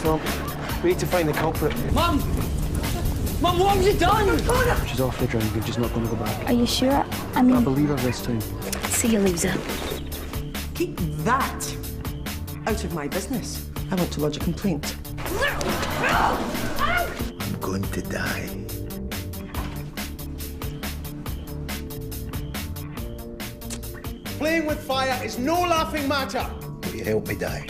Tom. We need to find the culprit. Mum! Mum, what have you done? She's off the drinking, she's not going to go back. Are you sure? I mean... I believe her this time. See you, loser. Keep that out of my business. I want to lodge a complaint. I'm going to die. Playing with fire is no laughing matter. Will you help me die?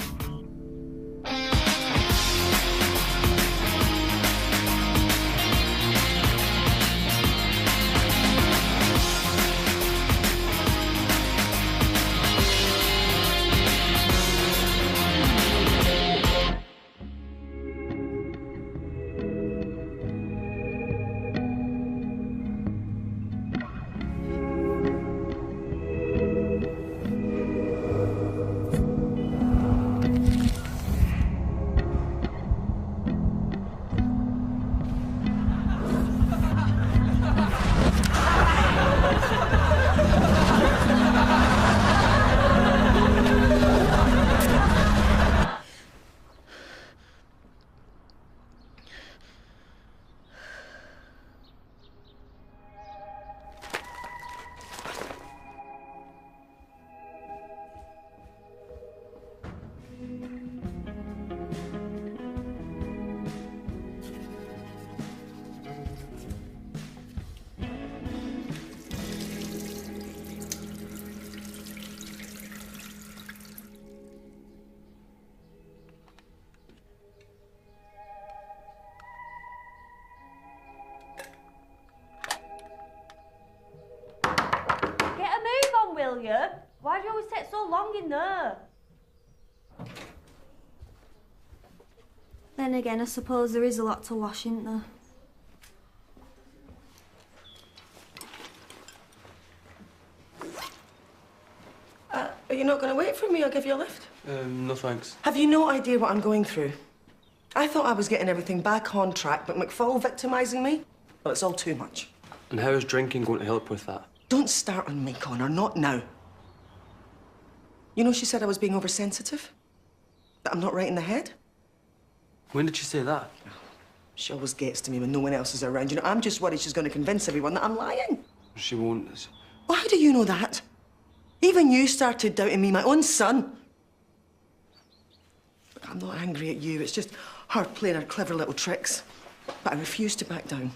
William, why do you always take so long in there? Then again, I suppose there is a lot to wash, isn't there? Are you not going to wait for me? I'll give you a lift. No thanks. Have you no idea what I'm going through? I thought I was getting everything back on track, but McFall victimising me? Well, it's all too much. And how is drinking going to help with that? Don't start on me, Connor, not now. You know she said I was being oversensitive? That I'm not right in the head? When did she say that? She always gets to me when no one else is around. You know, I'm just worried she's going to convince everyone that I'm lying. She won't. Well, how do you know that? Even you started doubting me, my own son. Look, I'm not angry at you. It's just her playing her clever little tricks. But I refuse to back down.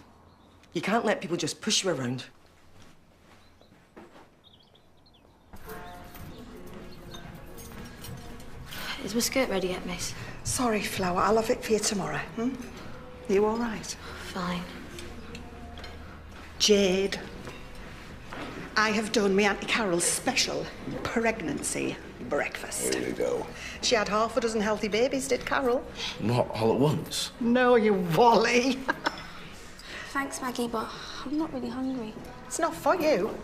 You can't let people just push you around. Is my skirt ready yet, miss? Sorry, Flower. I'll have it for you tomorrow. Are you all right? Fine. Jade, I have done my Auntie Carol's special pregnancy breakfast. There you go. She had half a dozen healthy babies, did Carol? Not all at once. No, you wally. Thanks, Maggie, but I'm not really hungry. It's not for you.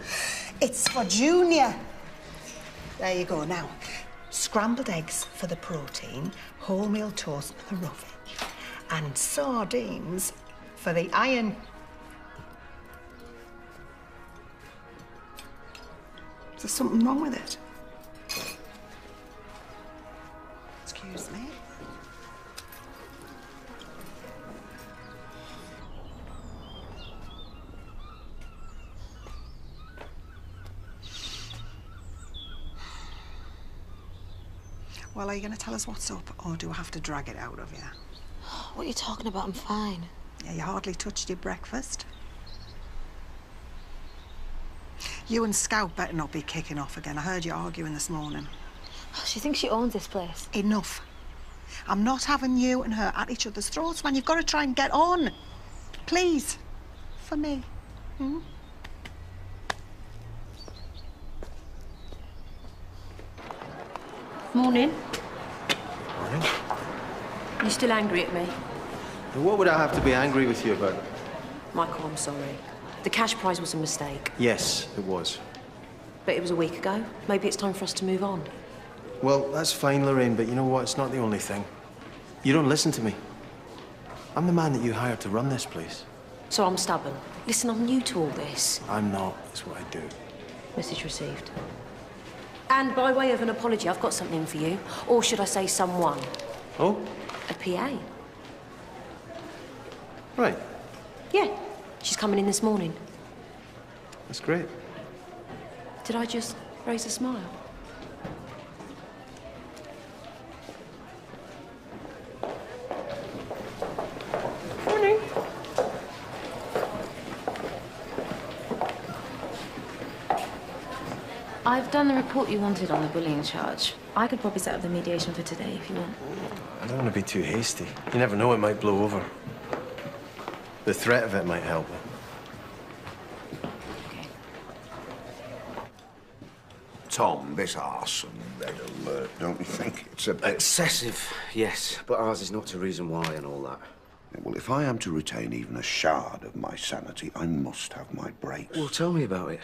It's for Junior. There you go now. Scrambled eggs for the protein, wholemeal toast for the roughage, and sardines for the iron. Is there something wrong with it? Excuse me. Well, are you going to tell us what's up, or do I have to drag it out of you? What are you talking about? I'm fine. Yeah, you hardly touched your breakfast. You and Scout better not be kicking off again. I heard you arguing this morning. She thinks she owns this place. Enough. I'm not having you and her at each other's throats, man. You've got to try and get on. Please. For me. Morning. Morning. You still angry at me? What would I have to be angry with you about? Michael, I'm sorry. The cash prize was a mistake. Yes, it was. But it was a week ago. Maybe it's time for us to move on. Well, that's fine, Lorraine, but you know what? It's not the only thing. You don't listen to me. I'm the man that you hired to run this place. So I'm stubborn. Listen, I'm new to all this. I'm not. It's what I do. Message received. And by way of an apology, I've got something for you. Or should I say someone? Oh? A PA. Right. Yeah, she's coming in this morning. That's great. Did I just raise a smile? Morning. I've done the report you wanted on the bullying charge. I could probably set up the mediation for today if you want. I don't want to be too hasty. You never know, it might blow over. The threat of it might help, though. Okay. Tom, this arson red alert, don't you think it's a bit... Excessive, yes. But ours is not to reason why and all that. Yeah, well, if I am to retain even a shard of my sanity, I must have my breaks. Well, tell me about it.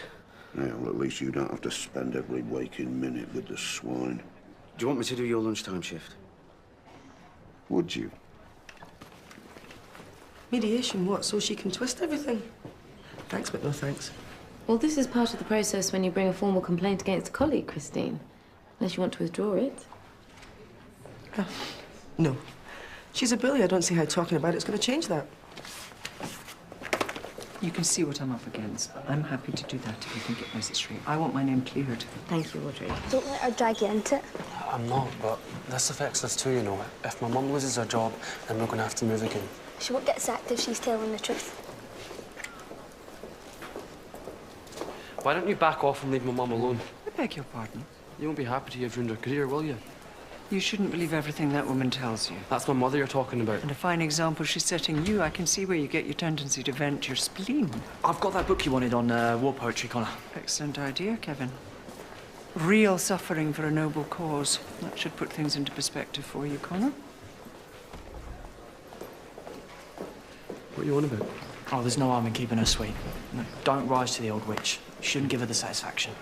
Yeah, well, at least you don't have to spend every waking minute with the swine. Do you want me to do your lunchtime shift? Would you? Mediation, what? So she can twist everything? Thanks, but no thanks. Well, this is part of the process when you bring a formal complaint against a colleague, Christine. Unless you want to withdraw it. No. She's a bully. I don't see how talking about it's going to change that. You can see what I'm up against. I'm happy to do that if you think it necessary. I want my name cleared. Thank you, Audrey. Don't let her drag you into it. I'm not, but this affects us too, you know. If my mum loses her job, then we're going to have to move again. She won't get sacked if she's telling the truth. Why don't you back off and leave my mum alone? I beg your pardon. You won't be happy to have ruined her career, will you? You shouldn't believe everything that woman tells you. That's my mother you're talking about. And a fine example she's setting you. I can see where you get your tendency to vent your spleen. I've got that book you wanted on war poetry, Connor. Excellent idea, Kevin. Real suffering for a noble cause. That should put things into perspective for you, Connor. What are you on about? Oh, there's no harm in keeping her sweet. No, don't rise to the old witch. You shouldn't give her the satisfaction.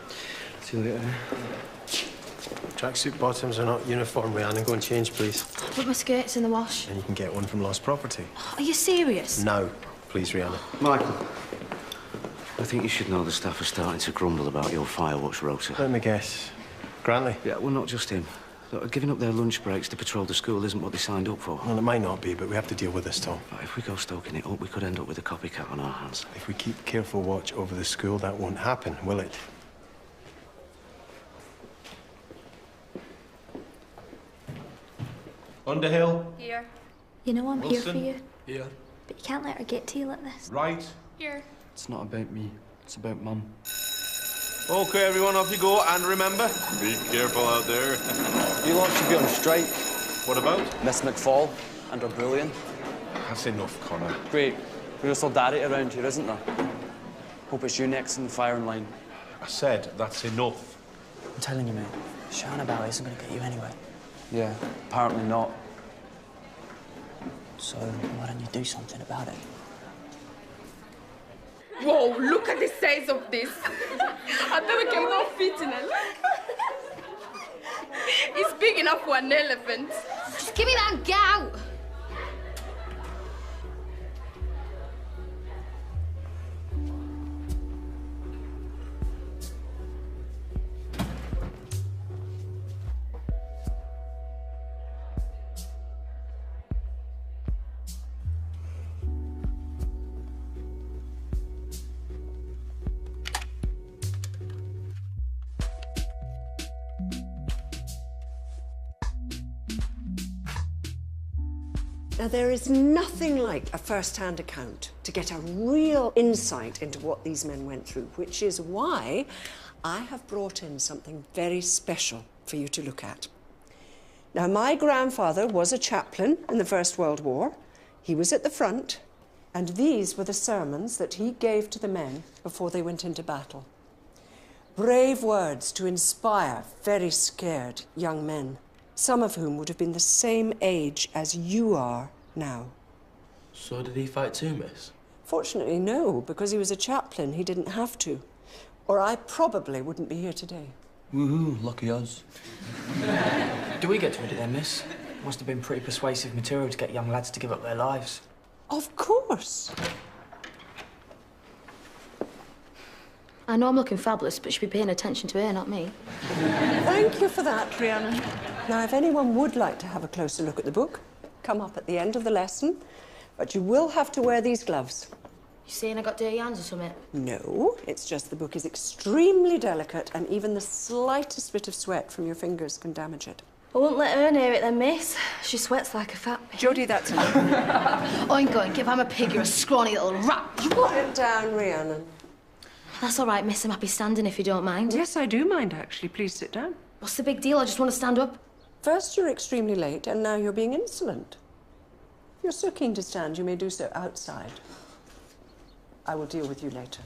See you later. Tracksuit bottoms are not uniform, Rhiannon. Go and change, please. Put my skirts in the wash. And you can get one from lost property. Are you serious? Now, please, Rhiannon. Michael, I think you should know the staff are starting to grumble about your firewatch rota. Let me guess. Grantley? Yeah, well, not just him. Look, giving up their lunch breaks to patrol the school isn't what they signed up for. Well, it might not be, but we have to deal with this, Tom. But if we go stoking it up, we could end up with a copycat on our hands. If we keep careful watch over the school, that won't happen, will it? Underhill. Here. You know I'm here for Wilson. you. Here. But you can't let her get to you like this. Right. Here. It's not about me. It's about Mum. Okay, everyone, off you go. And remember, be careful out there. You lot should be on strike. What about? Miss McFall and her bullying. That's enough, Connor. Great. Real solidarity around here, isn't there? Hope it's you next in the firing line. I said that's enough. I'm telling you, mate, shouting about it isn't going to get you anywhere. Yeah, apparently not. So why don't you do something about it? Whoa, look at the size of this. I never can go fit in it. It's big enough for an elephant. Just give me that and get out. Now, there is nothing like a first-hand account to get a real insight into what these men went through, which is why I have brought in something very special for you to look at. Now, my grandfather was a chaplain in the First World War. He was at the front, and these were the sermons that he gave to the men before they went into battle. Brave words to inspire very scared young men, some of whom would have been the same age as you are now. So did he fight too, miss? Fortunately, no, because he was a chaplain, he didn't have to. Or I probably wouldn't be here today. Woohoo, lucky us. Do we get to read it then, miss? Must have been pretty persuasive material to get young lads to give up their lives. Of course. I know I'm looking fabulous, but you should be paying attention to her, not me. Thank you for that, Rhiannon. Now, if anyone would like to have a closer look at the book, come up at the end of the lesson, but you will have to wear these gloves. You saying I got dirty hands or something? No, it's just the book is extremely delicate and even the slightest bit of sweat from your fingers can damage it. I won't let her near it then, miss. She sweats like a fat pig. Jodie, that's enough. Oink, oink, if I'm a pig, you're a scrawny little rat. Sit down, Rhiannon. That's all right, miss. I'm happy standing if you don't mind. Yes, I do mind, actually. Please sit down. What's the big deal? I just want to stand up. First, you're extremely late, and now you're being insolent. If you're so keen to stand, you may do so outside. I will deal with you later.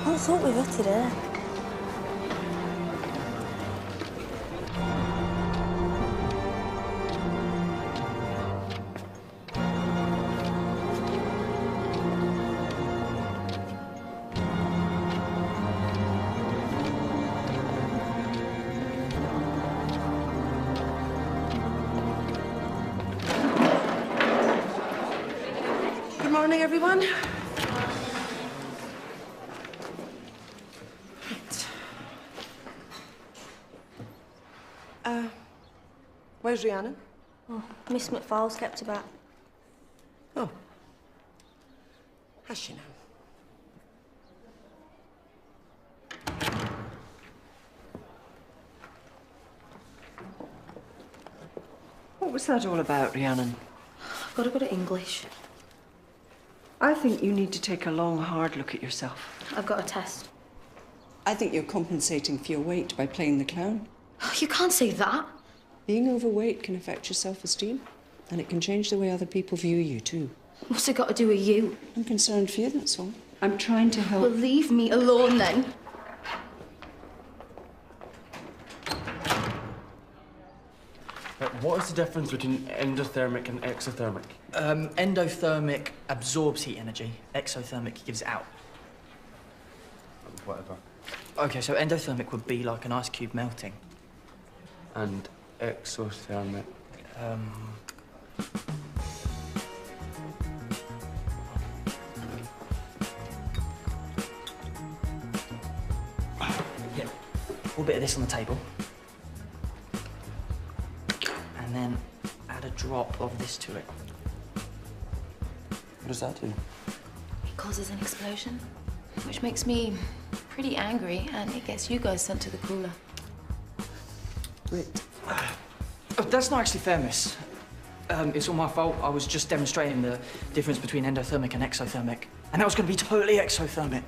I thought we got today. Good morning, everyone. Where's Rhiannon? Oh, Miss McFarl's kept her back. Oh. Has she now? What was that all about, Rhiannon? I've got to go to English. I think you need to take a long, hard look at yourself. I've got a test. I think you're compensating for your weight by playing the clown. You can't say that. Being overweight can affect your self-esteem, and it can change the way other people view you, too. What's it got to do with you? I'm concerned for you, that's all. I'm trying to help. Well, leave me alone, then. What is the difference between endothermic and exothermic? Endothermic absorbs heat energy. Exothermic gives it out. Whatever. Okay, so endothermic would be like an ice cube melting. And exothermic? Yeah, a little bit of this on the table. And then add a drop of this to it. What does that do? It causes an explosion, which makes me pretty angry, and it gets you guys sent to the cooler. Wait. Oh, that's not actually fair, miss. It's all my fault. I was just demonstrating the difference between endothermic and exothermic. And that was going to be totally exothermic.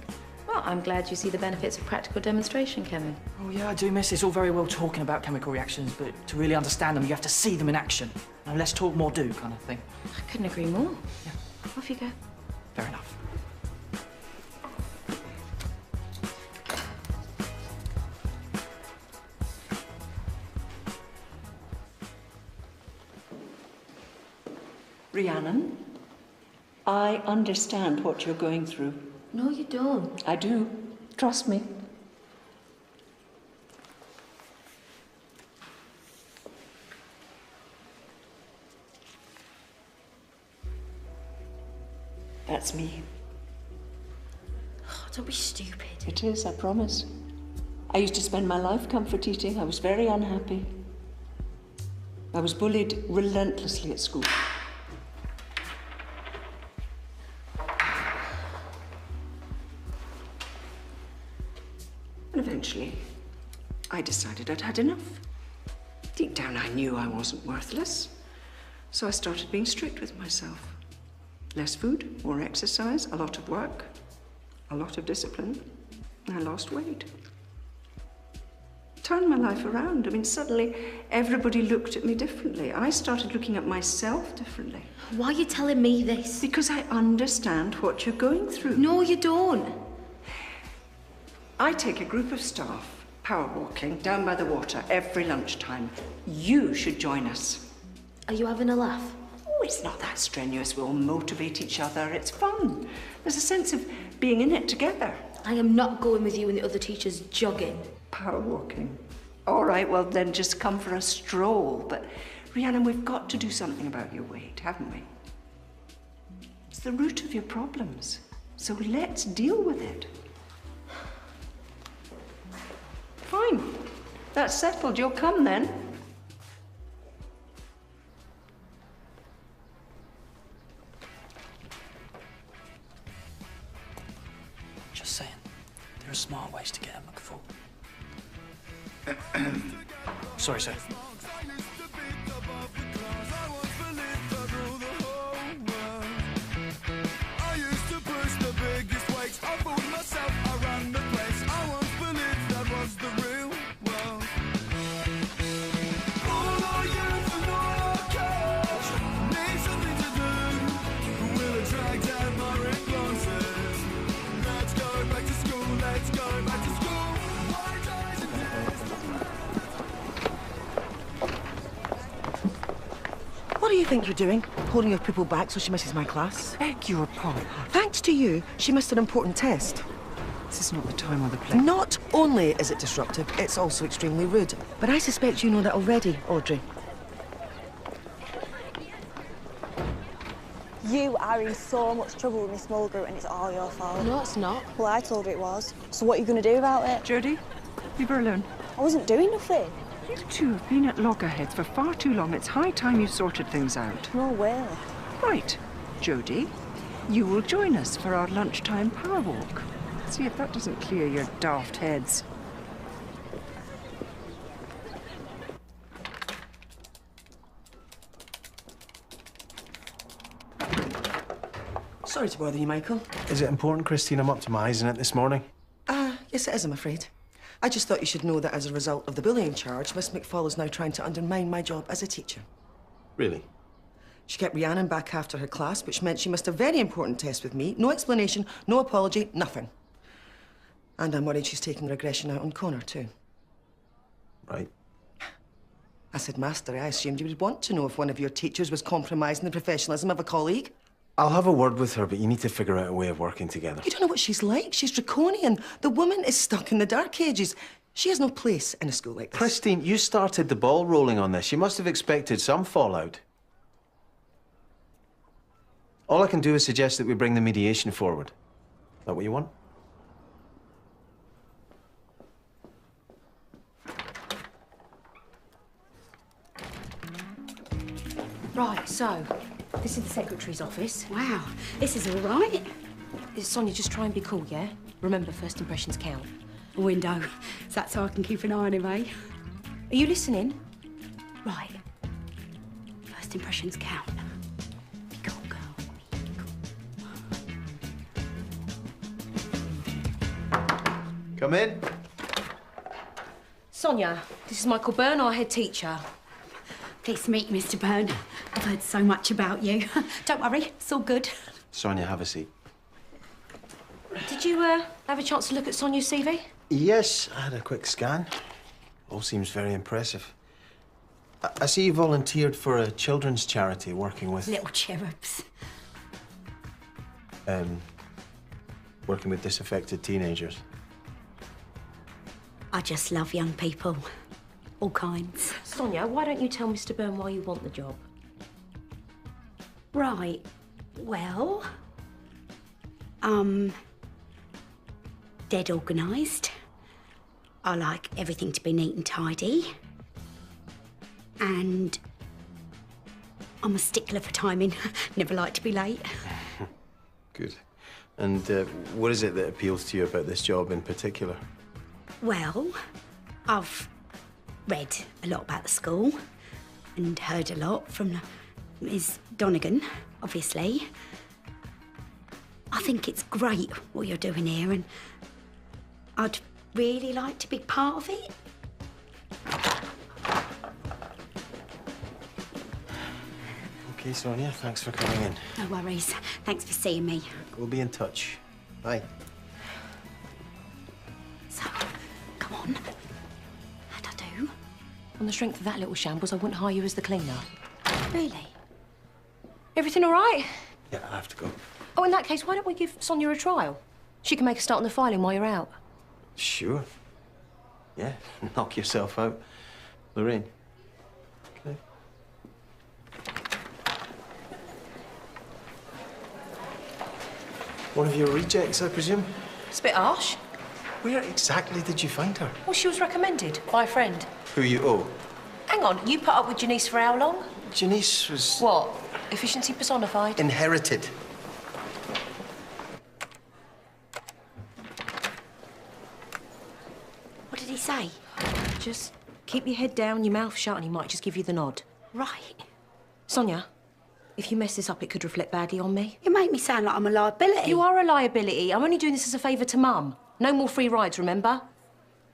Well, I'm glad you see the benefits of practical demonstration, Kevin. Oh, yeah, I do, miss. It's all very well talking about chemical reactions, but to really understand them, you have to see them in action. No, less talk, more do kind of thing. I couldn't agree more. Yeah. Off you go. Fair enough. Rhiannon, I understand what you're going through. No, you don't. I do. Trust me. That's me. Oh, don't be stupid. It is, I promise. I used to spend my life comfort eating. I was very unhappy. I was bullied relentlessly at school. And eventually, I decided I'd had enough. Deep down, I knew I wasn't worthless. So I started being strict with myself. Less food, more exercise, a lot of work, a lot of discipline. I lost weight. turned my life around. I mean, suddenly everybody looked at me differently. I started looking at myself differently. Why are you telling me this? Because I understand what you're going through. No, you don't. I take a group of staff power walking down by the water every lunchtime. You should join us. Are you having a laugh? Oh, it's not that strenuous. We'll motivate each other. It's fun. There's a sense of being in it together. I am not going with you and the other teachers jogging. Power walking. All right, well then just come for a stroll. But Rhiannon, we've got to do something about your weight, haven't we? It's the root of your problems. So let's deal with it. Fine. That's settled. You'll come then. Just saying, there are smart ways to get a mugful. Sorry, sir. What do you think you're doing? Holding your pupil back so she misses my class? Beg your pardon. Thanks to you, she missed an important test. This is not the time or the place. Not only is it disruptive, it's also extremely rude. But I suspect you know that already, Audrey. You are in so much trouble with Miss Mulgrew and it's all your fault. No, it's not. Well, I told her it was. So what are you going to do about it? Jodie, leave her alone. I wasn't doing nothing. You two have been at loggerheads for far too long. It's high time you sorted things out. No way. Right. Jodie, you will join us for our lunchtime power walk. See if that doesn't clear your daft heads. Sorry to bother you, Michael. Is it important, Christine? I'm up to my eyes in it this morning. Yes, it is, I'm afraid. I just thought you should know that as a result of the bullying charge, Miss McFall is now trying to undermine my job as a teacher. Really? She kept Rhiannon back after her class, which meant she missed a very important test with me. No explanation, no apology, nothing. And I'm worried she's taking her aggression out on Connor, too. Right. I said, Master, I assumed you would want to know if one of your teachers was compromising the professionalism of a colleague. I'll have a word with her, but you need to figure out a way of working together. You don't know what she's like. She's draconian. The woman is stuck in the dark ages. She has no place in a school like this. Christine, you started the ball rolling on this. You must have expected some fallout. All I can do is suggest that we bring the mediation forward. Is that what you want? Right, so, this is the secretary's office. Wow, this is all right. Sonia, just try and be cool, yeah? Remember, first impressions count. A window. Is that so I can keep an eye on him, eh? Are you listening? Right. First impressions count. Be cool, girl. Come in. Sonia, this is Michael Byrne, our head teacher. Pleased to meet you, Mr. Byrne. I've heard so much about you. Don't worry, it's all good. Sonia, have a seat. Did you have a chance to look at Sonia's CV? Yes, I had a quick scan. All seems very impressive. I see you volunteered for a children's charity working with... Little cherubs. Working with disaffected teenagers. I just love young people. All kinds. Sonia, why don't you tell Mr. Byrne why you want the job? Right. Well... dead organised. I like everything to be neat and tidy. And I'm a stickler for timing. Never like to be late. Good. And what is it that appeals to you about this job in particular? Well, I've read a lot about the school and heard a lot from Ms. Donegan, obviously. I think it's great what you're doing here, and I'd really like to be part of it. Okay, Sonia, thanks for coming in. No worries. Thanks for seeing me. We'll be in touch. Bye. So, come on. How'd I do? On the strength of that little shambles, I wouldn't hire you as the cleaner. Really? Everything all right? Yeah, I have to go. Oh, in that case, why don't we give Sonia a trial? She can make a start on the filing while you're out. Sure. Yeah, knock yourself out. Lorraine. Okay. One of your rejects, I presume? It's a bit harsh. Where exactly did you find her? Well, she was recommended by a friend. Who you owe? Hang on, you put up with Janice for how long? Janice was... What? Efficiency personified? inherited. What did he say? Just keep your head down, your mouth shut, and he might just give you the nod. Right. Sonia, if you mess this up, it could reflect badly on me. You make me sound like I'm a liability. You are a liability. I'm only doing this as a favour to Mum. No more free rides, remember?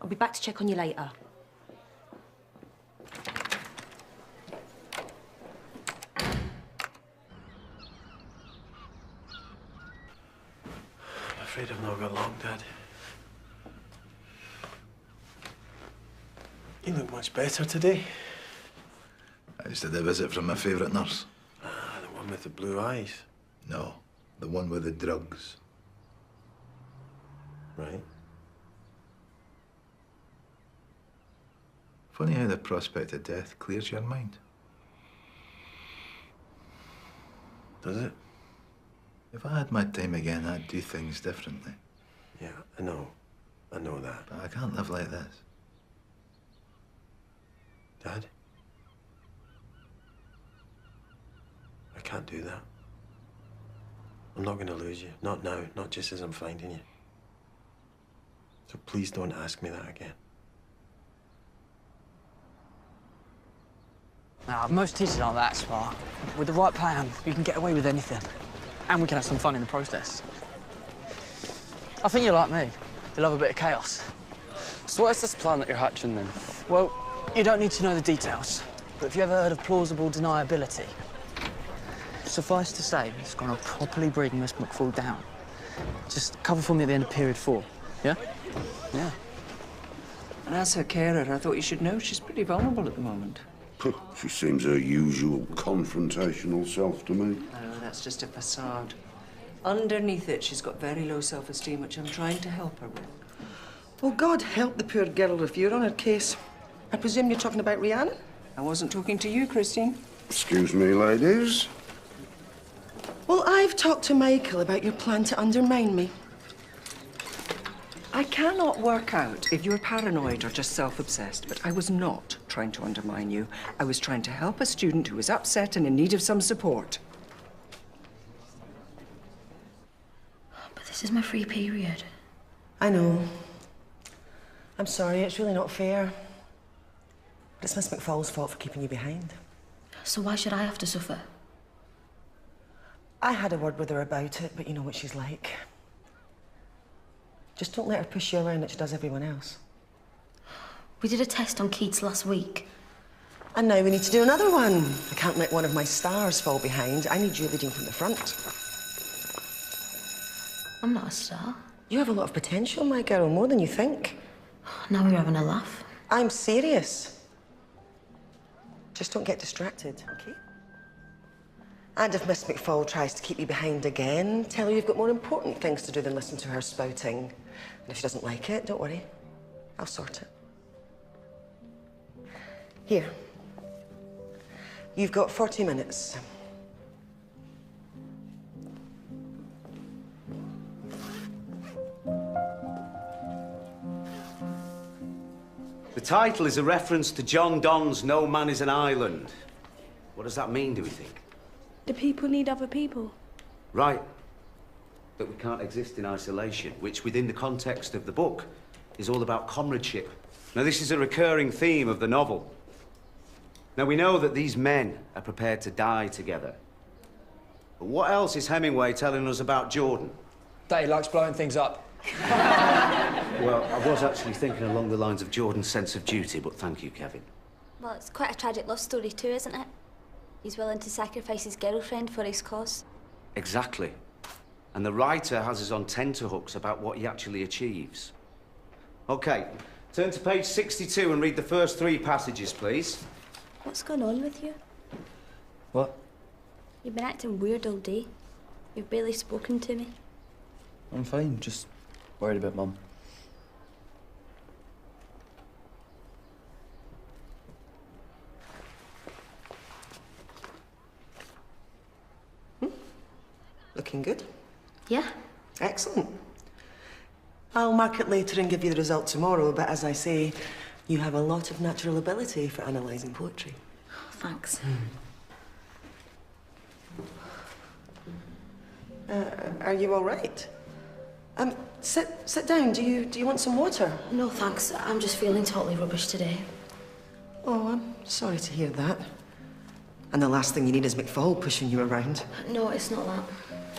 I'll be back to check on you later. I'm afraid I've not got long, Dad. You look much better today. I just had a visit from my favourite nurse. Ah, the one with the blue eyes. No, the one with the drugs. Right. Funny how the prospect of death clears your mind. Does it? If I had my time again, I'd do things differently. Yeah, I know. I know that. But I can't live like this. Dad? I can't do that. I'm not gonna lose you. Not now. Not just as I'm finding you. So please don't ask me that again. Now, most teachers aren't that smart. With the right plan, you can get away with anything. And we can have some fun in the process. I think you're like me. You love a bit of chaos. So what is this plan that you're hatching, then? Well, you don't need to know the details. But have you ever heard of plausible deniability? Suffice to say, it's going to properly bring Miss McFall down. Just cover for me at the end of period 4, yeah? Yeah. And as her carer, I thought you should know she's pretty vulnerable at the moment. She seems her usual confrontational self to me. No, that's just a facade. Underneath it, she's got very low self-esteem, which I'm trying to help her with. Well, God help the poor girl if you're on her case. I presume you're talking about Rhiannon? I wasn't talking to you, Christine. Excuse me, ladies. Well, I've talked to Michael about your plan to undermine me. I cannot work out if you're paranoid or just self-obsessed, but I was not trying to undermine you. I was trying to help a student who was upset and in need of some support. But this is my free period. I know. I'm sorry, it's really not fair. But it's Miss McFall's fault for keeping you behind. So why should I have to suffer? I had a word with her about it, but you know what she's like. Just don't let her push you around like she does everyone else. We did a test on Keats last week. And now we need to do another one. I can't let one of my stars fall behind. I need you leading from the front. I'm not a star. You have a lot of potential, my girl, more than you think. Now we're having a laugh. I'm serious. Just don't get distracted, okay? And if Miss McFall tries to keep you behind again, tell her you've got more important things to do than listen to her spouting. And if she doesn't like it, don't worry. I'll sort it. Here. You've got 40 minutes. The title is a reference to John Donne's No Man is an Island. What does that mean, do we think? Do people need other people? Right. That we can't exist in isolation, which within the context of the book is all about comradeship. Now, this is a recurring theme of the novel. Now, we know that these men are prepared to die together. But what else is Hemingway telling us about Jordan? That he likes blowing things up. Well, I was actually thinking along the lines of Jordan's sense of duty, but thank you, Kevin. Well, it's quite a tragic love story too, isn't it? He's willing to sacrifice his girlfriend for his cause. Exactly. And the writer has us on tenterhooks about what he actually achieves. OK, turn to page 62 and read the first 3 passages, please. What's going on with you? What? You've been acting weird all day. You've barely spoken to me. I'm fine, just worried about Mum. Looking good. Yeah? Excellent. I'll mark it later and give you the result tomorrow, but as I say, you have a lot of natural ability for analysing poetry. Thanks. Are you all right? Sit down. Do you want some water? No, thanks. I'm just feeling totally rubbish today. Oh, I'm sorry to hear that. And the last thing you need is McFall pushing you around. No, it's not that.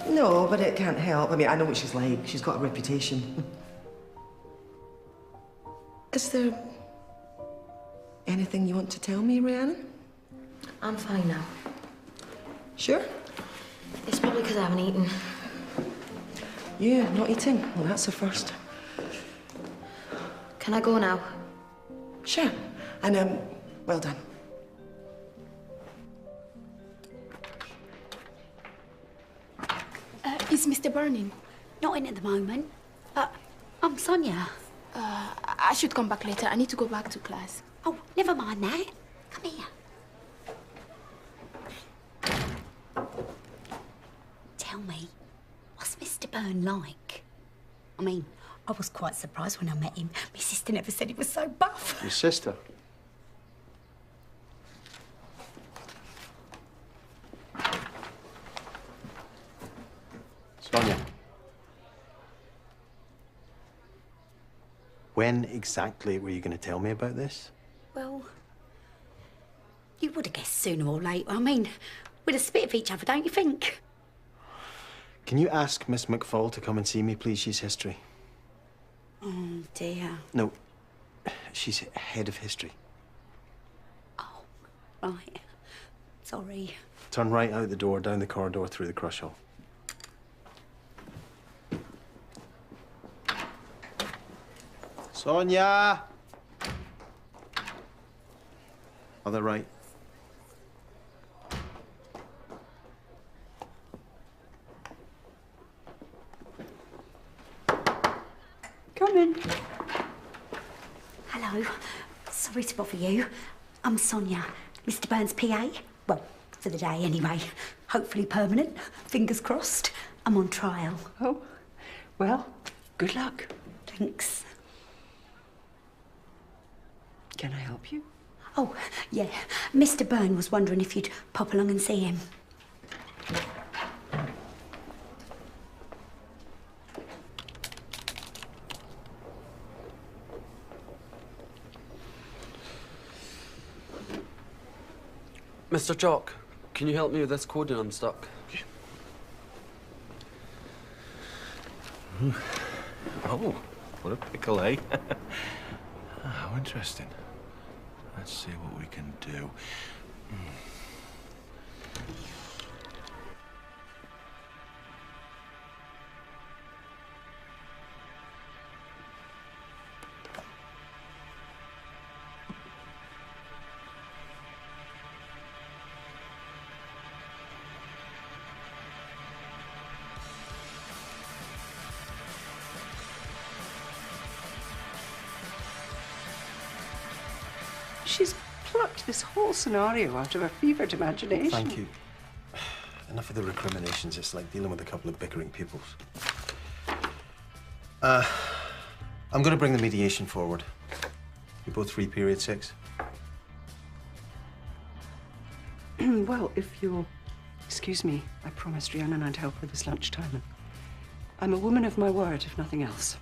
No, but it can't help. I mean, I know what she's like. She's got a reputation. Is there anything you want to tell me, Rhiannon? I'm fine now. Sure? It's probably because I haven't eaten. You not eating? Well, that's a first. Can I go now? Sure. And, well done. Is Mr. Burning? Not in at the moment. I'm Sonia. I should come back later. I need to go back to class. Oh, never mind that. Come here. Tell me, what's Mr. Byrne like? I mean, I was quite surprised when I met him. My sister never said he was so buff. Your sister? Sonia. When exactly were you going to tell me about this? Well, you would have guessed sooner or later. I mean, we'd have spit of each other, don't you think? Can you ask Miss McFall to come and see me, please? She's history. Oh, dear. No, she's head of history. Right. Sorry. Turn right out the door, down the corridor, through the crush hall. Sonia! Other right. Come in. Hello. Sorry to bother you. I'm Sonia, Mr. Byrne's PA. Well, for the day anyway. Hopefully permanent. Fingers crossed. I'm on trial. Oh, well, good luck. Thanks. Can I help you? Oh, yeah. Mr. Byrne was wondering if you'd pop along and see him. Mr. Jock, can you help me with this coding I'm stuck? Oh, what a pickle, eh? How interesting. Let's see what we can do. She's plucked this whole scenario out of her fevered imagination. Thank you. Enough of the recriminations. It's like dealing with a couple of bickering pupils. I'm going to bring the mediation forward. You both free period 6? Well, if you'll excuse me, I promised Rhiannon I'd help her this lunchtime. I'm a woman of my word, if nothing else.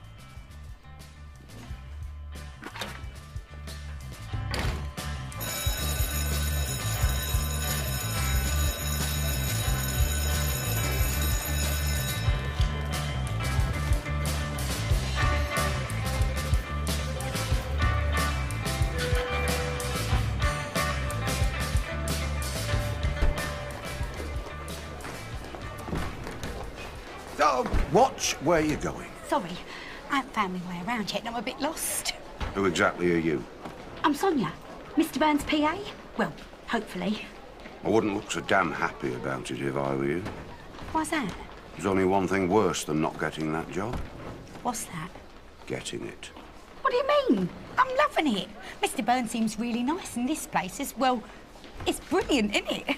Watch where you're going. Sorry, I haven't found my way around yet and I'm a bit lost. Who exactly are you? I'm Sonia, Mr. Burns' PA. Well, hopefully. I wouldn't look so damn happy about it if I were you. Why's that? There's only one thing worse than not getting that job. What's that? Getting it. What do you mean? I'm loving it. Mr. Burns seems really nice and this place is, well, it's brilliant, isn't it?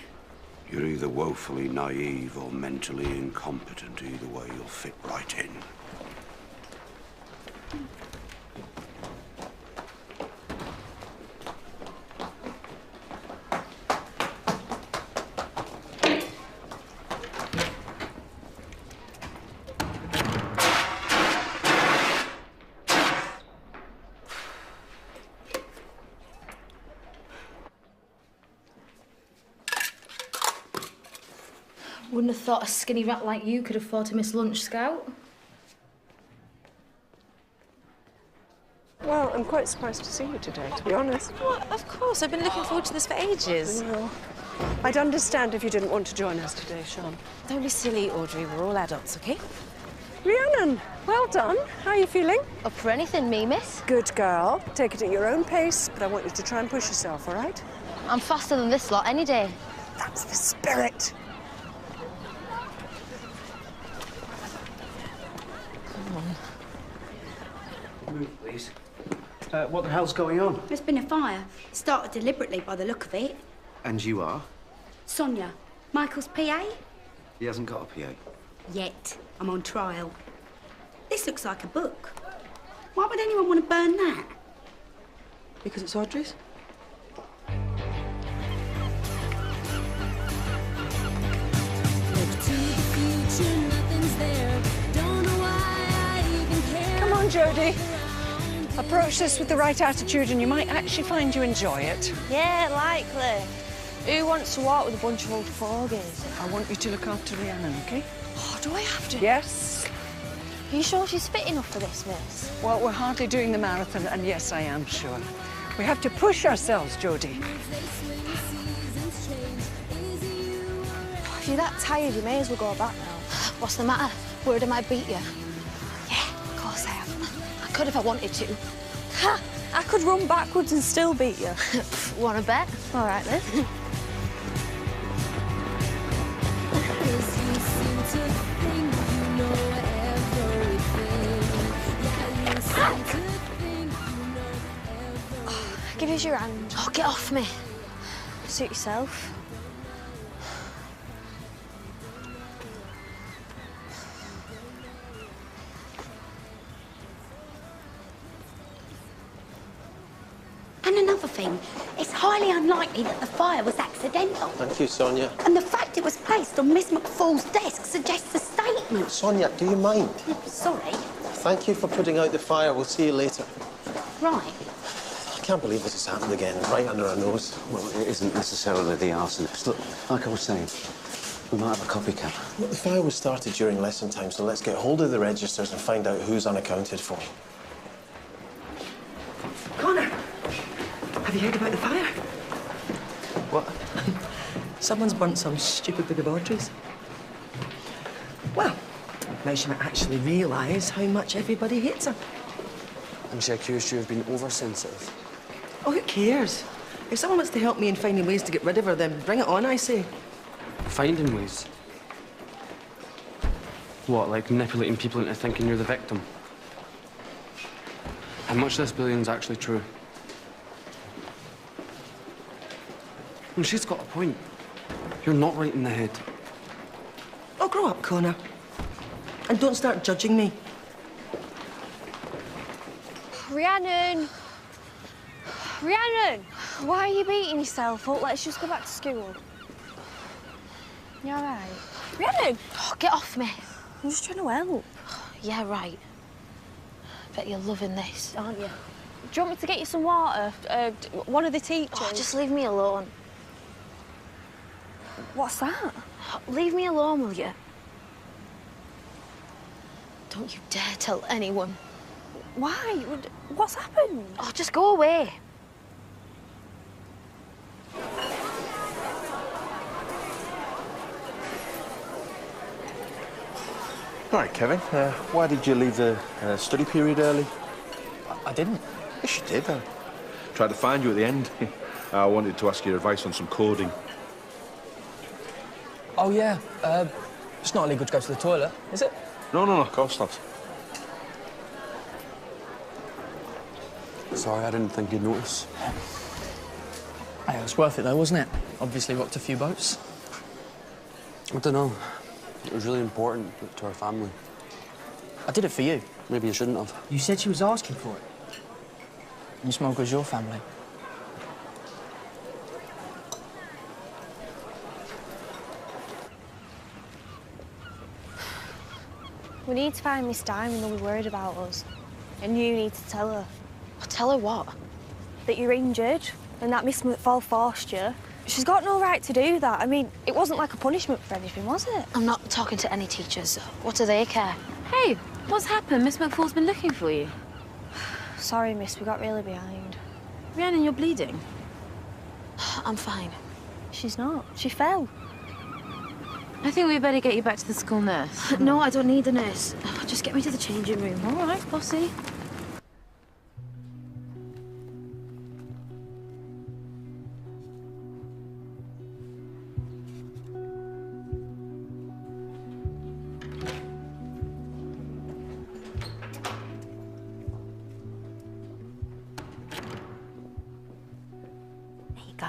You're either woefully naive or mentally incompetent. Either way, you'll fit right in. Wouldn't have thought a skinny rat like you could afford to miss lunch, Scout. Well, I'm quite surprised to see you today, to be honest. Well, of course. I've been looking forward to this for ages. No. I'd understand if you didn't want to join us today, Sean. Don't be silly, Audrey. We're all adults, OK? Rhiannon, well done. How are you feeling? Up for anything, me, miss. Good girl. Take it at your own pace, but I want you to try and push yourself, all right? I'm faster than this lot any day. That's the spirit. Come on. Move, please. What the hell's going on? There's been a fire. It started deliberately by the look of it. And you are? Sonia, Michael's PA? He hasn't got a PA. Yet. I'm on trial. This looks like a book. Why would anyone want to burn that? Because it's Audrey's? Come on, Jodie. Approach this with the right attitude and you might actually find you enjoy it. Yeah, likely. Who wants to walk with a bunch of old fogies? I want you to look after Rhiannon, OK? Oh, do I have to? Yes. Are you sure she's fit enough for this, miss? Well, we're hardly doing the marathon, and yes, I am sure. We have to push ourselves, Jodie. If you're that tired, you may as well go back now. What's the matter? Worried I might beat you? Yeah, of course I have. I could if I wanted to. Ha! I could run backwards and still beat you. Want to bet? All right, then. Give us your hand. Oh, get off me. Suit yourself. And another thing, it's highly unlikely that the fire was accidental. Thank you, Sonia. And the fact it was placed on Miss McFall's desk suggests a statement. Sonia, do you mind? Sorry. Thank you for putting out the fire. We'll see you later. Right. I can't believe this has happened again, right under our nose. Well, it isn't necessarily the arsonist. Look, like I was saying, we might have a copycat. Well, the fire was started during lesson time, so let's get hold of the registers and find out who's unaccounted for. Connor, have you heard about the fire? What? Someone's burnt some stupid book of Audrey's. Well, now she might actually realise how much everybody hates her. And she accused you of being oversensitive. Oh, who cares? If someone wants to help me in finding ways to get rid of her, then bring it on, I say. Finding ways? What, like manipulating people into thinking you're the victim? How much of this bullying's actually true? And she's got a point. You're not right in the head. Oh, grow up, Connor. And don't start judging me. Rhiannon! Rhiannon! Why are you beating yourself up? Let's just go back to school. You all right? Rhiannon! Oh, get off me. I'm just trying to help. Yeah, right. Bet you're loving this, aren't you? Do you want me to get you some water? One of the teachers? Oh, just leave me alone. What's that? Leave me alone, will you? Don't you dare tell anyone. Why? What's happened? Oh, just go away. All right, Kevin. Why did you leave the study period early? I didn't. Yes, you did. I tried to find you at the end. I wanted to ask your advice on some coding. Oh, yeah. It's not illegal to go to the toilet, is it? No, of course not. Sorry, I didn't think you'd notice. Hey, it was worth it, though, wasn't it? Obviously rocked a few boats. I don't know. It was really important to our family. I did it for you. Maybe you shouldn't have. You said she was asking for it. Miss Mulgrew your family. We need to find Miss Diamond, they'll be worried about us. And you need to tell her. Tell her what? That you're injured and that Miss McFall forced you. She's got no right to do that. I mean, it wasn't like a punishment for anything, was it? I'm not talking to any teachers. What do they care? Hey, what's happened? Miss McFall's been looking for you. Sorry, miss, we got really behind. Rhiannon, you're bleeding. I'm fine. She's not. She fell. I think we better get you back to the school nurse. No, I don't need a nurse. Just get me to the changing room. All right, bossy. There you go.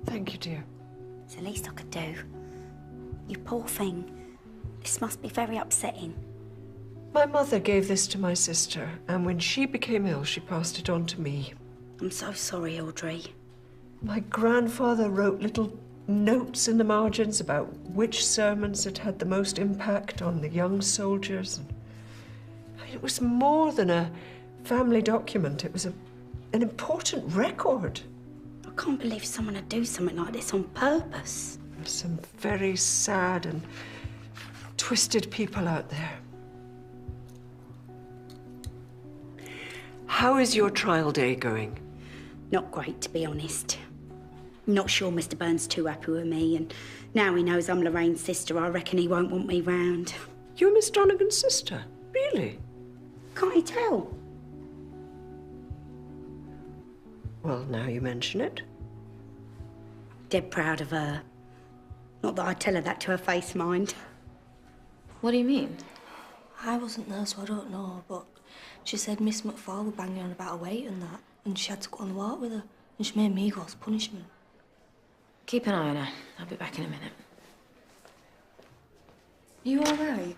Thank you, dear. It's the least I could do. You poor thing. This must be very upsetting. My mother gave this to my sister, and when she became ill, she passed it on to me. I'm so sorry, Audrey. My grandfather wrote little notes in the margins about which sermons had had the most impact on the young soldiers. It was more than a family document. It was an important record. I can't believe someone would do something like this on purpose. There's some very sad and twisted people out there. How is your trial day going? Not great, to be honest. Not sure Mr. Burns too happy with me, and now he knows I'm Lorraine's sister, I reckon he won't want me round. You're Miss Donegan's sister? Really? Can't you tell? Well, now you mention it. Dead proud of her. Not that I'd tell her that to her face, mind. What do you mean? I wasn't there, so I don't know, but she said Miss McFall was banging on about her weight and that, and she had to go on the walk with her, and she made me go as punishment. Keep an eye on her. I'll be back in a minute. You all right?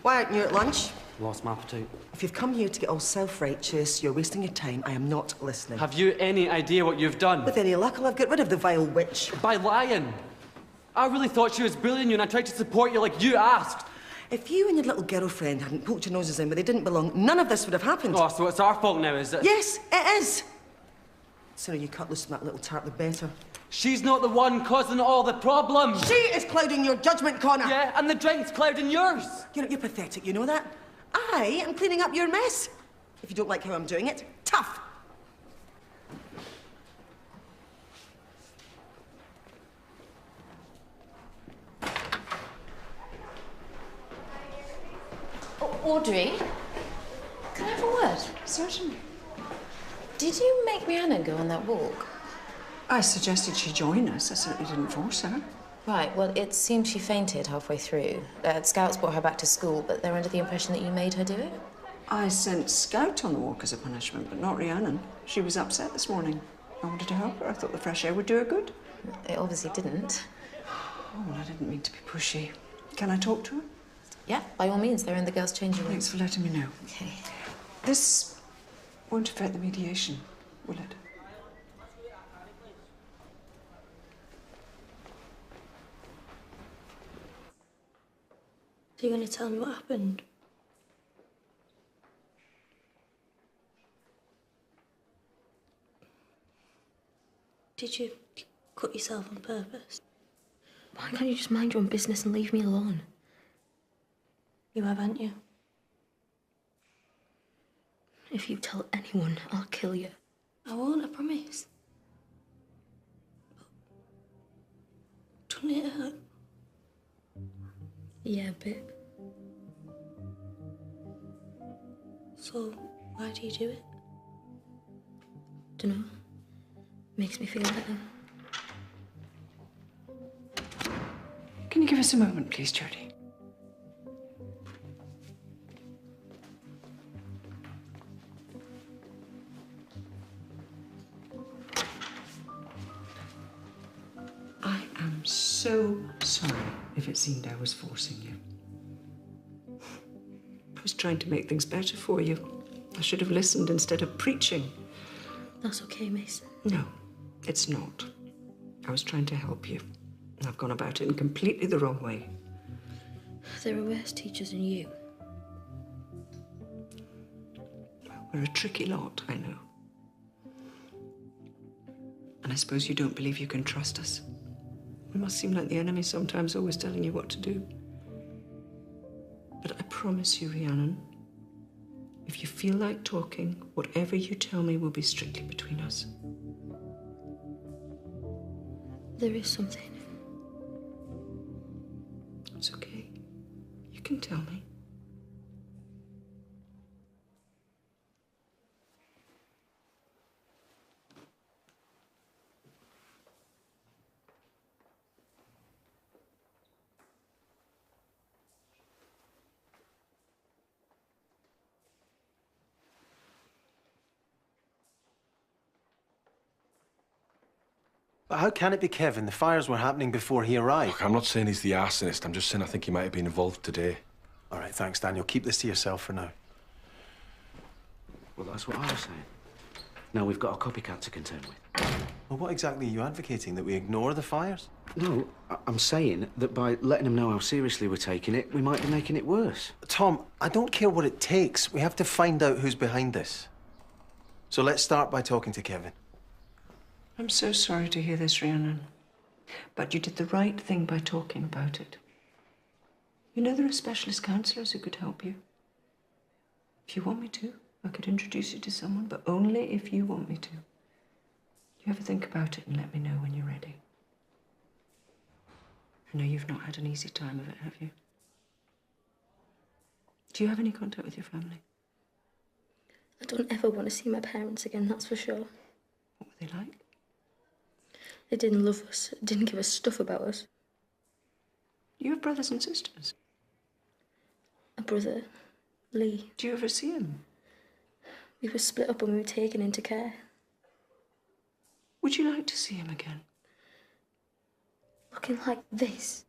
Why aren't you at lunch? Lost my appetite. If you've come here to get all self-righteous, you're wasting your time. I am not listening. Have you any idea what you've done? With any luck, I'll have got rid of the vile witch. By lying. I really thought she was bullying you and I tried to support you like you asked. If you and your little girlfriend hadn't poked your noses in where they didn't belong, none of this would have happened. Oh, so it's our fault now, is it? Yes, it is. The sooner you cut loose from that little tart, the better. She's not the one causing all the problems. She is clouding your judgment, Connor. Yeah, and the drink's clouding yours. You're pathetic, you know that? I am cleaning up your mess. If you don't like how I'm doing it, tough. Audrey, can I have a word? Certainly. Did you make Rhiannon go on that walk? I suggested she join us. I certainly didn't force her. Right, well, it seems she fainted halfway through. Scouts brought her back to school, but they're under the impression that you made her do it? I sent Scout on the walk as a punishment, but not Rhiannon. She was upset this morning. I wanted to help her. I thought the fresh air would do her good. It obviously didn't. Oh, well, I didn't mean to be pushy. Can I talk to her? Yeah, by all means. They're in the girls' changing room. Thanks for letting me know. Okay. This won't affect the mediation, will it? Are you going to tell me what happened? Did you cut yourself on purpose. Why can't you just mind your own business and leave me alone? You have, haven't you? If you tell anyone, I'll kill you. I won't, I promise. But doesn't it hurt? Yeah, a bit. So, why do you do it? Dunno. Makes me feel better. Can you give us a moment, please, Jodie? I am so sorry if it seemed I was forcing you. I was trying to make things better for you. I should have listened instead of preaching. That's okay, Miss. No, it's not. I was trying to help you. I've gone about it in completely the wrong way. There are worse teachers than you. We're a tricky lot, I know. And I suppose you don't believe you can trust us. We must seem like the enemy sometimes, always telling you what to do. But I promise you, Rhiannon, if you feel like talking, whatever you tell me will be strictly between us. There is something. It's okay. You can tell me. But how can it be Kevin? The fires were happening before he arrived. Look, I'm not saying he's the arsonist. I'm just saying I think he might have been involved today. All right, thanks, Daniel. Keep this to yourself for now. Well, that's what I was saying. Now we've got a copycat to contend with. Well, what exactly are you advocating? That we ignore the fires? No, I'm saying that by letting them know how seriously we're taking it, we might be making it worse. Tom, I don't care what it takes. We have to find out who's behind this. So let's start by talking to Kevin. I'm so sorry to hear this, Rhiannon. But you did the right thing by talking about it. You know there are specialist counsellors who could help you. If you want me to, I could introduce you to someone, but only if you want me to. You ever think about it and let me know when you're ready. I know you've not had an easy time of it, have you? Do you have any contact with your family? I don't ever want to see my parents again, that's for sure. What were they like? They didn't love us, didn't give us stuff about us. You have brothers and sisters? A brother, Lee. Do you ever see him? We were split up when we were taken into care. Would you like to see him again? Looking like this.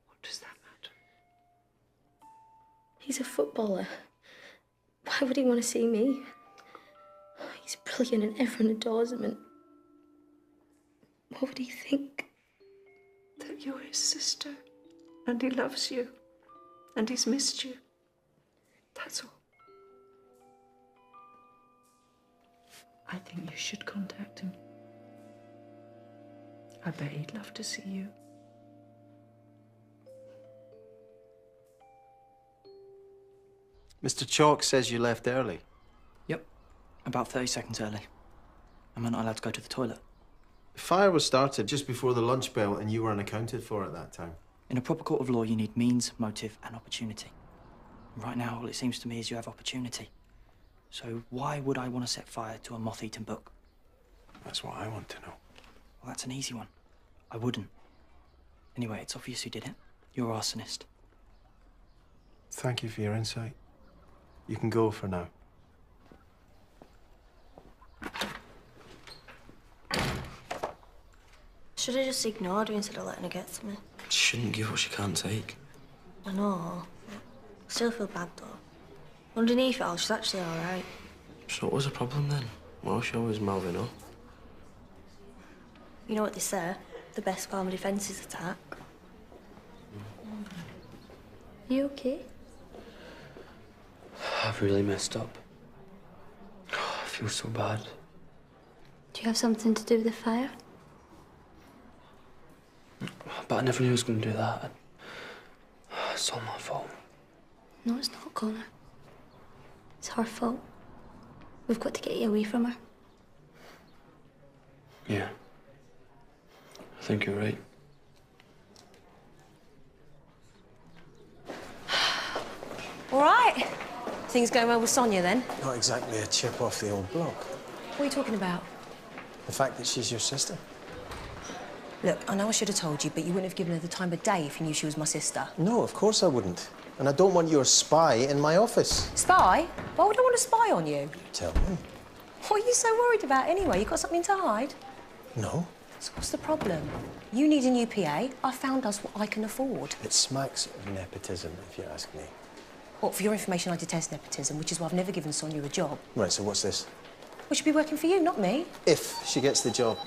What does that matter? He's a footballer. Why would he want to see me? He's brilliant and everyone adores him, and what would he think? That you're his sister, and he loves you, and he's missed you. That's all. I think you should contact him. I bet he'd love to see you. Mr. Chalk says you left early. Yep, about 30 seconds early. Am I not allowed to go to the toilet? The fire was started just before the lunch bell and you were unaccounted for at that time. In a proper court of law, you need means, motive, and opportunity. Right now, all it seems to me is you have opportunity. So why would I want to set fire to a moth-eaten book? That's what I want to know. Well, that's an easy one. I wouldn't. Anyway, it's obvious who did it. You're arsonist. Thank you for your insight. You can go for now. Should have just ignored her instead of letting her get to me. She shouldn't give what she can't take. I know. I still feel bad, though. Underneath it all, she's actually all right. So what was the problem then? Why was she always mouthing up? You know what they say? The best form of defence is attack. You okay? I've really messed up. I feel so bad. Do you have something to do with the fire? But I never knew he was going to do that. It's all my fault. No, it's not, Connor. It's her fault. We've got to get you away from her. Yeah. I think you're right. All right. Things going well with Sonia, then? Not exactly a chip off the old block. What are you talking about? The fact that she's your sister. Look, I know I should have told you, but you wouldn't have given her the time of day if you knew she was my sister. No, of course I wouldn't. And I don't want your spy in my office. Spy? Why would I want to spy on you? Tell me. What are you so worried about anyway? You got something to hide? No. So what's the problem? You need a new PA. I found us what I can afford. It smacks of nepotism, if you ask me. Well, for your information, I detest nepotism, which is why I've never given Sonia a job. Right, so what's this? Well, she'll be working for you, not me. If she gets the job.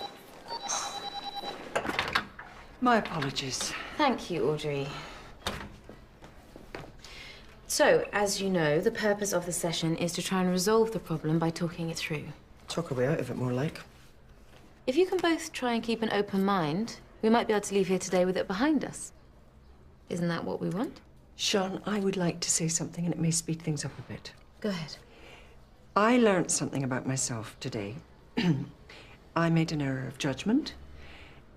My apologies. Thank you, Audrey. So, as you know, the purpose of the session is to try and resolve the problem by talking it through. Talk a way out of it, more like. If you can both try and keep an open mind, we might be able to leave here today with it behind us. Isn't that what we want? Sean, I would like to say something, and it may speed things up a bit. Go ahead. I learned something about myself today. I made an error of judgment,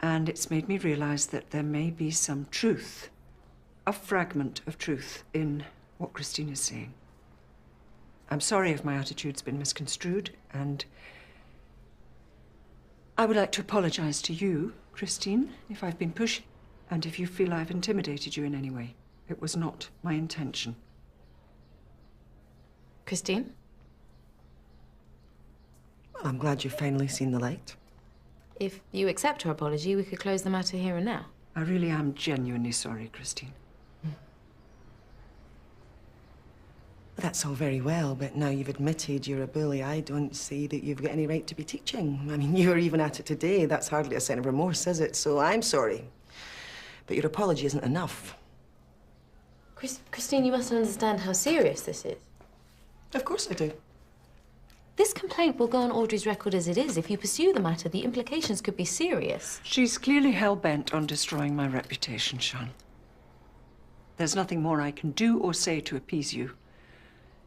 and it's made me realize that there may be some truth, a fragment of truth, in what Christine is saying. I'm sorry if my attitude's been misconstrued, and I would like to apologize to you, Christine, if I've been pushy, and if you feel I've intimidated you in any way. It was not my intention. Christine? Well, I'm glad you've finally seen the light. If you accept her apology, we could close the matter here and now. I really am genuinely sorry, Christine. That's all very well, but now you've admitted you're a bully, I don't see that you've got any right to be teaching. I mean, you were even at it today. That's hardly a sign of remorse, is it? So I'm sorry. But your apology isn't enough. Christine, you must understand how serious this is. Of course I do. This complaint will go on Audrey's record as it is. If you pursue the matter, the implications could be serious. She's clearly hell-bent on destroying my reputation, Sean. There's nothing more I can do or say to appease you.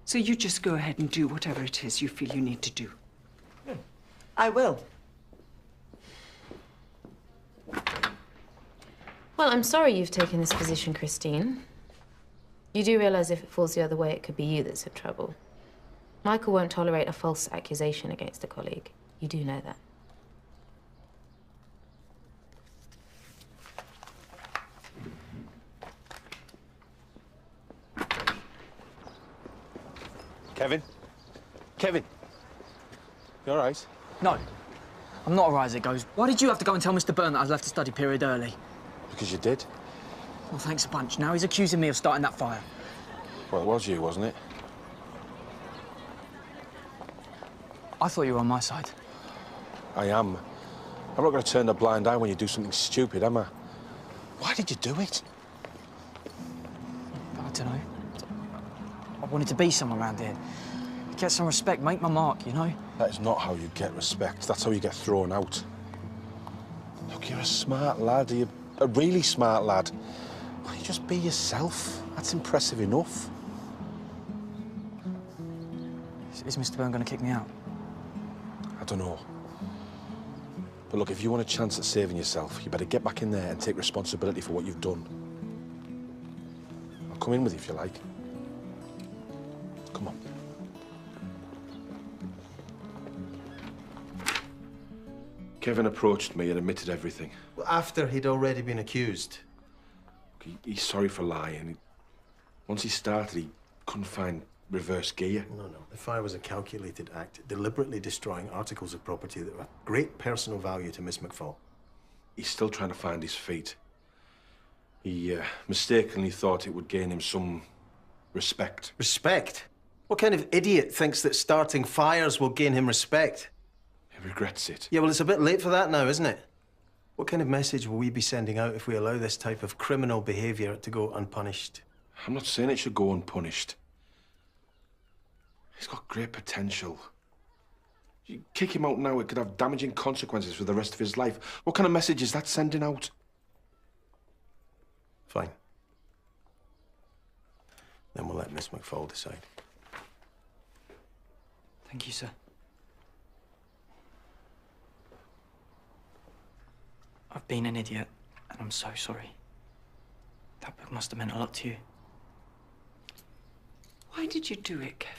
So you just go ahead and do whatever it is you feel you need to do. I will. Well, I'm sorry you've taken this position, Christine. You do realize if it falls the other way, it could be you that's in trouble. Michael won't tolerate a false accusation against a colleague. You do know that. Kevin? Kevin? You all right? No. I'm not all right as it goes. Why did you have to go and tell Mr. Byrne that I'd left the study period early? Because you did. Well, thanks a bunch. Now he's accusing me of starting that fire. Well, it was you, wasn't it? I thought you were on my side. I am. I'm not going to turn a blind eye when you do something stupid, am I? Why did you do it? I don't know. I wanted to be someone around here. Get some respect, make my mark, you know? That is not how you get respect. That's how you get thrown out. Look, you're a smart lad. You're a really smart lad. Why don't you just be yourself? That's impressive enough. Is Mr. Byrne going to kick me out? I don't know. But look, if you want a chance at saving yourself, you better get back in there and take responsibility for what you've done. I'll come in with you if you like. Come on. Kevin approached me and admitted everything. Well, after he'd already been accused. He's sorry for lying. Once he started, he couldn't find reverse gear. No. The fire was a calculated act, deliberately destroying articles of property that were of great personal value to Miss McFall. He's still trying to find his feet. He mistakenly thought it would gain him some respect. Respect? What kind of idiot thinks that starting fires will gain him respect? He regrets it. Yeah, well, it's a bit late for that now, isn't it? What kind of message will we be sending out if we allow this type of criminal behaviour to go unpunished? I'm not saying it should go unpunished. He's got great potential. You kick him out now, it could have damaging consequences for the rest of his life. What kind of message is that sending out? Fine. Then we'll let Miss McFall decide. Thank you, sir. I've been an idiot, and I'm so sorry. That book must have meant a lot to you. Why did you do it, Kevin?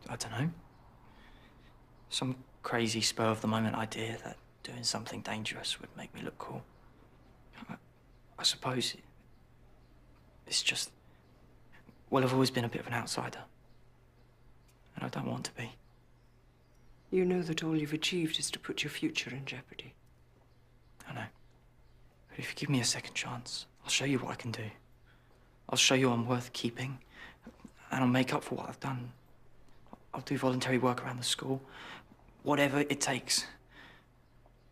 I don't know. Some crazy spur of the moment idea that doing something dangerous would make me look cool. I suppose it's just... Well, I've always been a bit of an outsider. And I don't want to be. You know that all you've achieved is to put your future in jeopardy. I know. But if you give me a second chance, I'll show you what I can do. I'll show you I'm worth keeping. And I'll make up for what I've done. I'll do voluntary work around the school. Whatever it takes.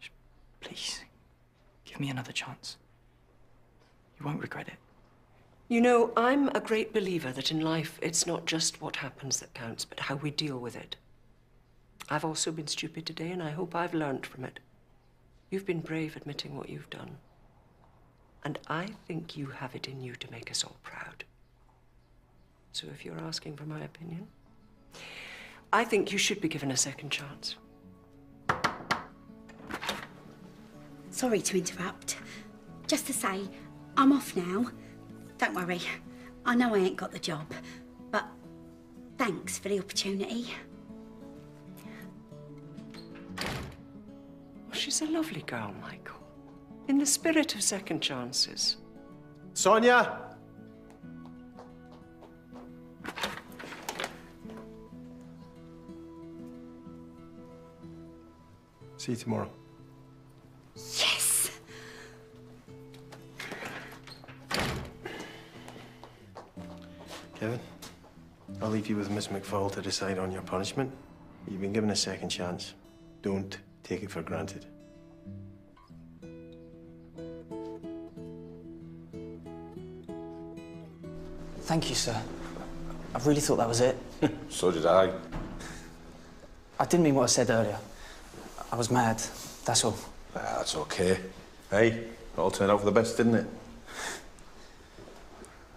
Just please, give me another chance. You won't regret it. You know, I'm a great believer that in life it's not just what happens that counts, but how we deal with it. I've also been stupid today, and I hope I've learned from it. You've been brave admitting what you've done. And I think you have it in you to make us all proud. So if you're asking for my opinion, I think you should be given a second chance. Sorry to interrupt. Just to say, I'm off now. Don't worry. I know I ain't got the job, but thanks for the opportunity. Well, she's a lovely girl, Michael. In the spirit of second chances. Sonia! See you tomorrow. Yes! Kevin, I'll leave you with Miss McFall to decide on your punishment. You've been given a second chance. Don't take it for granted. Thank you, sir. I really thought that was it. So did I. I didn't mean what I said earlier. I was mad, that's all. That's okay. Hey, it all turned out for the best, didn't it?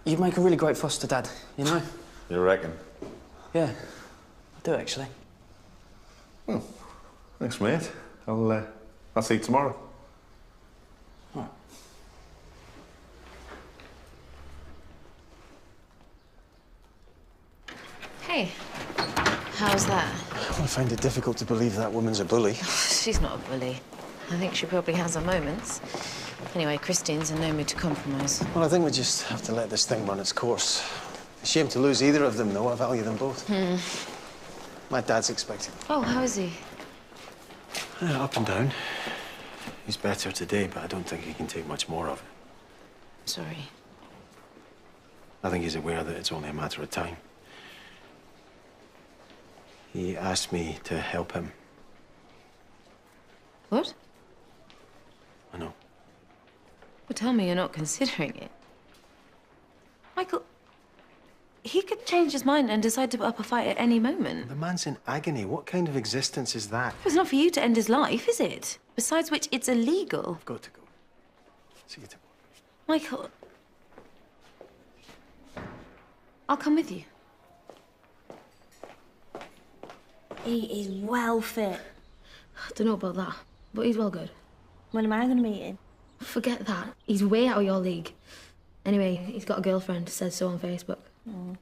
You'd make a really great foster dad, you know? You reckon? Yeah, I do actually. Well, thanks, mate. I'll see you tomorrow. All right. Hey, how's that? I find it difficult to believe that woman's a bully. She's not a bully. I think she probably has her moments. Anyway, Christine's in no mood to compromise. Well, I think we just have to let this thing run its course. A shame to lose either of them, though. I value them both. My dad's expecting. Oh, how is he? Up and down. He's better today, but I don't think he can take much more of it. Sorry. I think he's aware that it's only a matter of time. He asked me to help him. What? I know. Well, tell me you're not considering it. Michael, he could change his mind and decide to put up a fight at any moment. The man's in agony. What kind of existence is that? It's not for you to end his life, is it? Besides which, it's illegal. I've got to go. See you tomorrow. Michael, I'll come with you. He is well fit. I don't know about that, but he's well good. When am I going to meet him? Forget that. He's way out of your league. Anyway, he's got a girlfriend, says so on Facebook. Oh.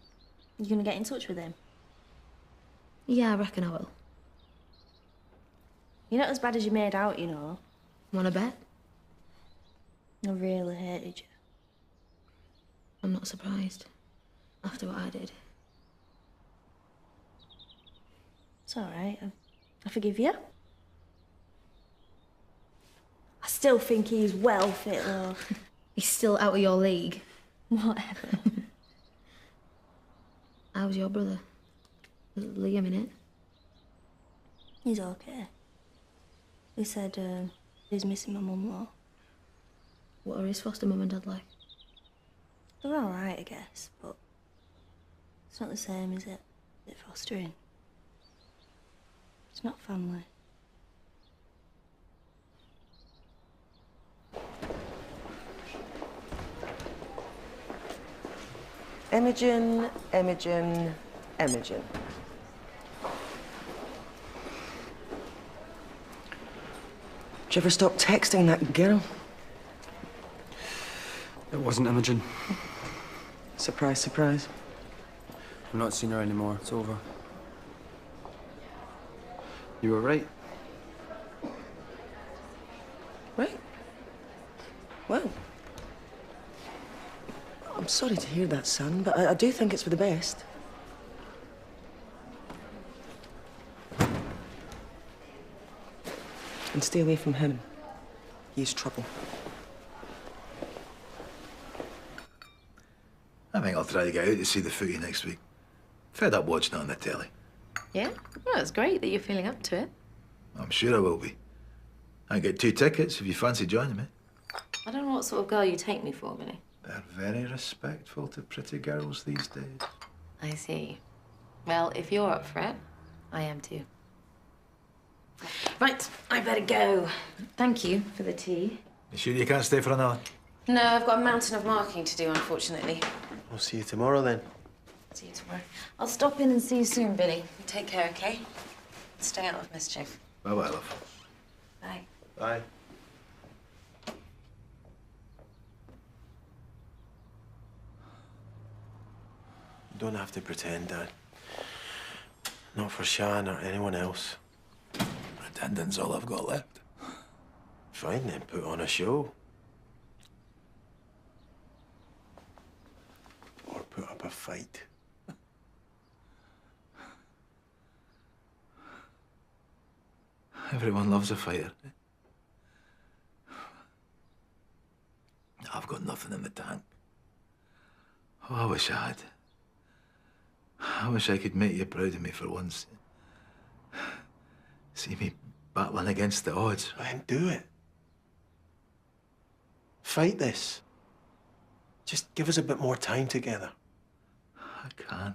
You going to get in touch with him? Yeah, I reckon I will. You're not as bad as you made out, you know. Wanna bet? I really hated you. I'm not surprised. After what I did. It's all right. I forgive you. I still think he's well fit, though. He's still out of your league. Whatever. How's your brother? Liam, innit? He's okay. He said he's missing my mum, though. What are his foster mum and dad like? They're all right, I guess, but it's not the same, is it? Is it fostering? It's not family. Imogen, Imogen, Imogen. Did you ever stop texting that girl? It wasn't Imogen. Surprise, surprise. I've not seen her anymore. It's over. You were right. Right? Well, I'm sorry to hear that, son, but I do think it's for the best. And stay away from him. He's trouble. I think I'll try to get out to see the footy next week. Fed up watching it on the telly. Yeah? Well, it's great that you're feeling up to it. I'm sure I will be. I get 2 tickets if you fancy joining me. I don't know what sort of girl you take me for, Billy. They're very respectful to pretty girls these days. I see. Well, if you're up for it, I am too. Right, I better go. Thank you for the tea. You sure you can't stay for another? No, I've got a mountain of marking to do, unfortunately. We'll see you tomorrow then. See you tomorrow. I'll stop in and see you soon, Billy. Take care, okay? Stay out of mischief. Bye-bye, love. Bye. Bye. You don't have to pretend, Dad. Not for Shan or anyone else. Pretending's all I've got left. Fine then, put on a show. Or put up a fight. Everyone loves a fighter. I've got nothing in the tank. Oh, I wish I had. I wish I could make you proud of me for once. See me battling against the odds. Then do it. Fight this. Just give us a bit more time together. I can't.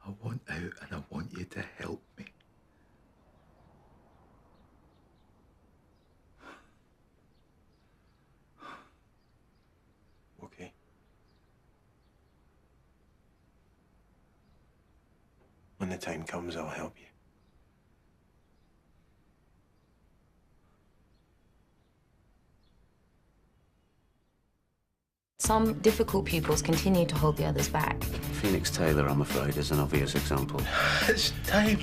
I want out and I want you to help me. Okay. When the time comes, I'll help you. Some difficult pupils continue to hold the others back. Phoenix Taylor, I'm afraid, is an obvious example. It's time.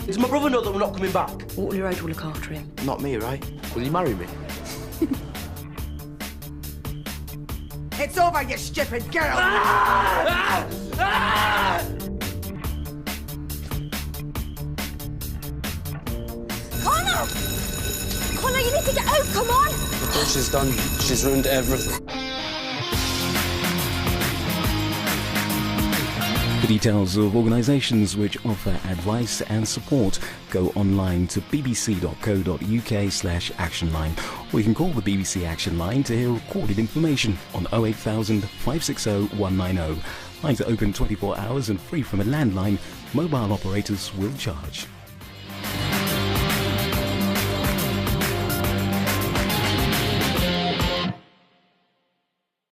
Does my brother know that we're not coming back? Waterloo Road will look after him. Not me, right? Will you marry me? It's over, you stupid girl! Connor! Connor, you need to get out, come on! Look what she's done. She's ruined everything. For details of organisations which offer advice and support, go online to bbc.co.uk/actionline, or you can call the BBC Action Line to hear recorded information on 08000 560 190. Lines are open 24 hours and free from a landline. Mobile operators will charge.